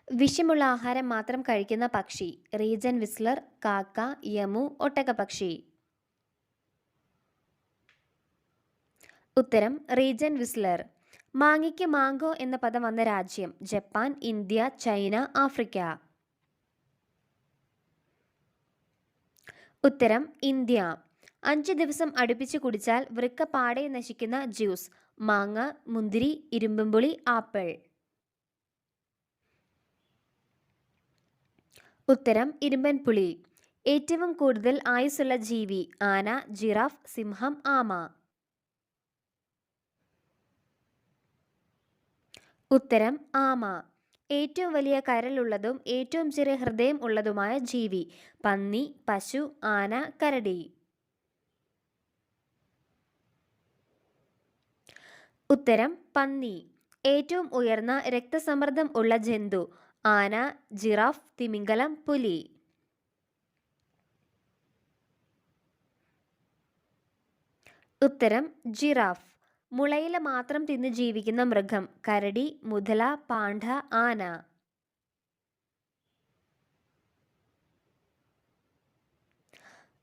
വിഷമുള്ള ആഹാരം മാത്രം കഴിക്കുന്ന പക്ഷി. റീജൻ വിസ്ലർ, കാക്ക, യമു, ഒട്ടകപ്പക്ഷി. ഉത്തരം റീജൻ വിസ്ലർ. മാങ്ങയ്ക്ക് മാങ്കോ എന്ന പദം വന്ന രാജ്യം. Japan, India, China, Africa. ഉത്തരം ഇന്ത്യ. 5 ദിവസം അടുപ്പിച്ച് കുടിച്ചാൽ വൃക്ക പാടെ നശിക്കുന്ന ജ്യൂസ്. മാങ്ങ, മുന്തിരി, ഇരുമ്പുളി, ആപ്പിൾ. ഉത്തരം ഇരുമ്പൻ പുളി. ഏറ്റവും കൂടുതൽ ആയുസ്സുള്ള ജീവി. ആന, ജിറാഫ്, സിംഹം, ആമ. ഉത്തരം ആമ. ഏറ്റവും വലിയ കരളുള്ളതും ഏറ്റവും ചെറിയ ഹൃദയം ഉള്ളതുമായ ജീവി. പന്നി, പശു, ആന, കരടി. ഉത്തരം പന്നി. ഏറ്റവും ഉയർന്ന രക്തസമ്മർദ്ദം ഉള്ള ജന്തു. ആന, ജിറാഫ്, തിമിംഗലം, പുലി. ഉത്തരം ജിറാഫ്. മുളയില മാത്രം തിന്ന് ജീവിക്കുന്ന മൃഗം. കരടി, മുതല, പാണ്ഡ, ആന.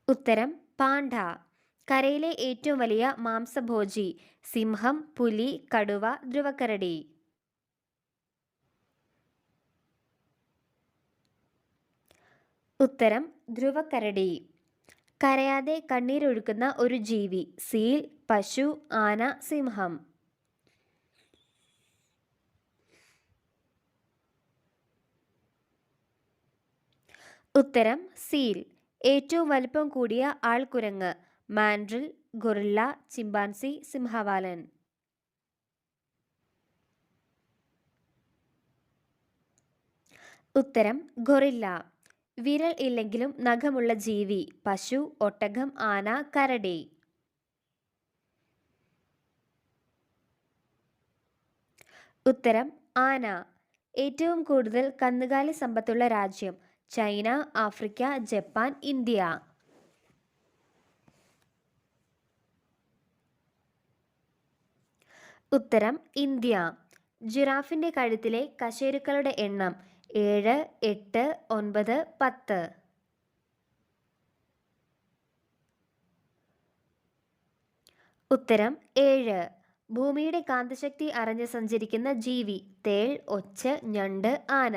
ഉത്തരം പാണ്ഡ. കരയിലെ ഏറ്റവും വലിയ മാംസഭോജി. സിംഹം, പുലി, കടുവ, ധ്രുവക്കരടി. ഉത്തരം ധ്രുവക്കരടി. കരയാതെ കണ്ണീരൊഴുക്കുന്ന ഒരു ജീവി. സീൽ, പശു, ആന, സിംഹം. ഉത്തരം സീൽ. ഏറ്റവും വലിപ്പം കൂടിയ ആൾക്കുരങ്ങ്. മാൻഡ്രിൽ, ഗൊറില്ല, ചിമ്പാൻസി, സിംഹവാലൻ. ഉത്തരം ഗൊറില്ല. വിരൽ ഇല്ലെങ്കിലും നഖമുള്ള ജീവി. പശു, ഒട്ടകം, ആന, കരടി. ഉത്തരം ആന. ഏറ്റവും കൂടുതൽ കന്നുകാലി സമ്പത്തുള്ള രാജ്യം. China, Africa, Japan, India. ഉത്തരം ഇന്ത്യ. ജിറാഫിന്റെ കഴുത്തിലെ കശേരുക്കളുടെ എണ്ണം 7, 8, 9, 10. ഉത്തരം 7. ഭൂമിയുടെ കാന്തശക്തി അറിഞ്ഞ് സഞ്ചരിക്കുന്ന ജീവി. തേൾ, ഒച്ച്, ഞണ്ട്, ആന.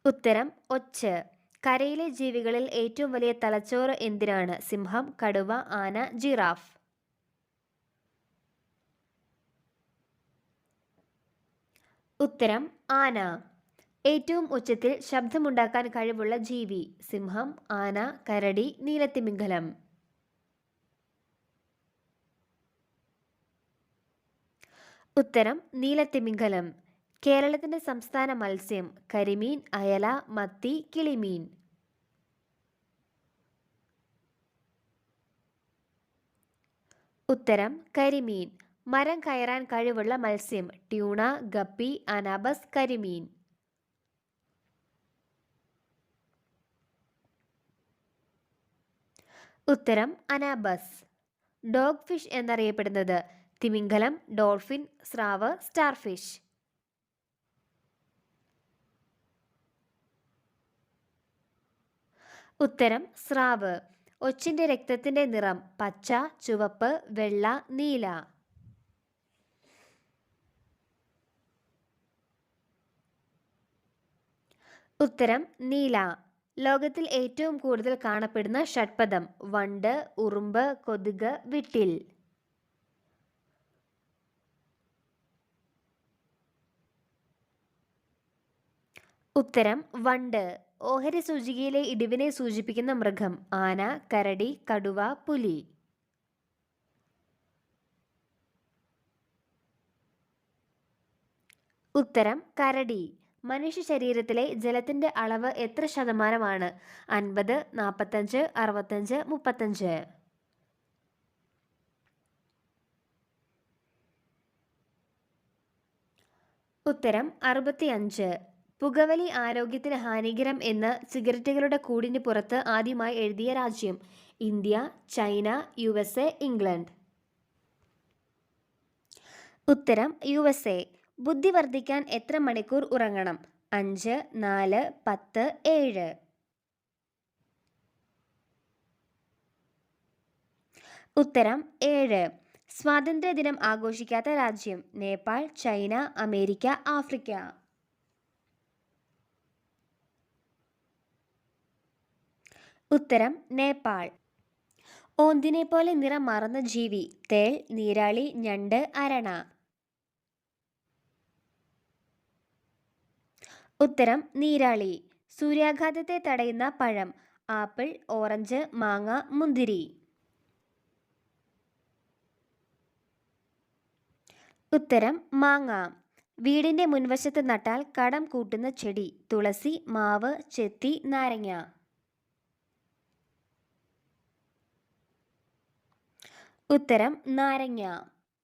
ഉത്തരം ഒച്ച്. കരയിലെ ജീവികളിൽ ഏറ്റവും വലിയ തലച്ചോറ് എന്തിനാണ്? സിംഹം, കടുവ, ആന, ജിറാഫ്. ഉത്തരം ആന. ഏറ്റവും ഉച്ചത്തിൽ ശബ്ദമുണ്ടാക്കാൻ കഴിവുള്ള ജീവി. സിംഹം, ആന, കരടി, നീലത്തിമിംഗലം. ഉത്തരം നീലത്തിമിംഗലം. കേരളത്തിന്റെ സംസ്ഥാന മത്സ്യം. കരിമീൻ, അയല, മത്തി, കിളിമീൻ. ഉത്തരം കരിമീൻ. മരം കയറാൻ കഴിവുള്ള മത്സ്യം. ട്യൂണ, ഗപ്പി, അനാബസ്, കരിമീൻ. ഉത്തരം അനാബസ്. ഡോഗ് ഫിഷ് എന്നറിയപ്പെടുന്നത്. തിമിംഗലം, ഡോൾഫിൻ, സ്രാവ്, സ്റ്റാർഫിഷ്. ഉത്തരം സ്രാവ്. ഒച്ചിന്റെ രക്തത്തിന്റെ നിറം പച്ച, ചുവപ്പ്, വെള്ള, നീല. ഉത്തരം നീല. ലോകത്തിൽ ഏറ്റവും കൂടുതൽ കാണപ്പെടുന്ന ഷഡ്പദം. വണ്ട്, ഉറുമ്പ്, കൊതുക്, വിട്ടിൽ. ഉത്തരം വണ്ട്. ഓഹരി സൂചികയിലെ ഇടിവിനെ സൂചിപ്പിക്കുന്ന മൃഗം. ആന, കരടി, കടുവ, പുലി. ഉത്തരം കരടി. മനുഷ്യ ശരീരത്തിലെ ജലത്തിന്റെ അളവ് എത്ര ശതമാനമാണ്? 50, 45, 65, 35. ഉത്തരം 65. പുകവലി ആരോഗ്യത്തിന് ഹാനികരം എന്ന് സിഗരറ്റുകളുടെ കൂടിന് പുറത്ത് ആദ്യമായി എഴുതിയ രാജ്യം. India, China, USA, England. ഉത്തരം USA. ബുദ്ധി വർദ്ധിക്കാൻ എത്ര മണിക്കൂർ ഉറങ്ങണം? 5, 4, 10, 7. ഉത്തരം 7. സ്വാതന്ത്ര്യദിനം ആഘോഷിക്കാത്ത രാജ്യം? Nepal, China, America, Africa. ഉത്തരം നേപ്പാൾ. ഓന്തിനെ പോലെ നിറം മാറുന്ന ജീവി? തേൾ, നീരാളി, ഞണ്ട്, അരണ. ഉത്തരം നീരാളി. സൂര്യാഘാതത്തെ തടയുന്ന പഴം? ആപ്പിൾ, ഓറഞ്ച്, മാങ്ങ, മുന്തിരി. ഉത്തരം മാങ്ങ. വീടിന്റെ മുൻവശത്ത് നട്ടാൽ കടം കൂട്ടുന്ന ചെടി? തുളസി, മാവ്, ചെത്തി, നാരങ്ങ. ഉത്തരം നാരങ്ങ.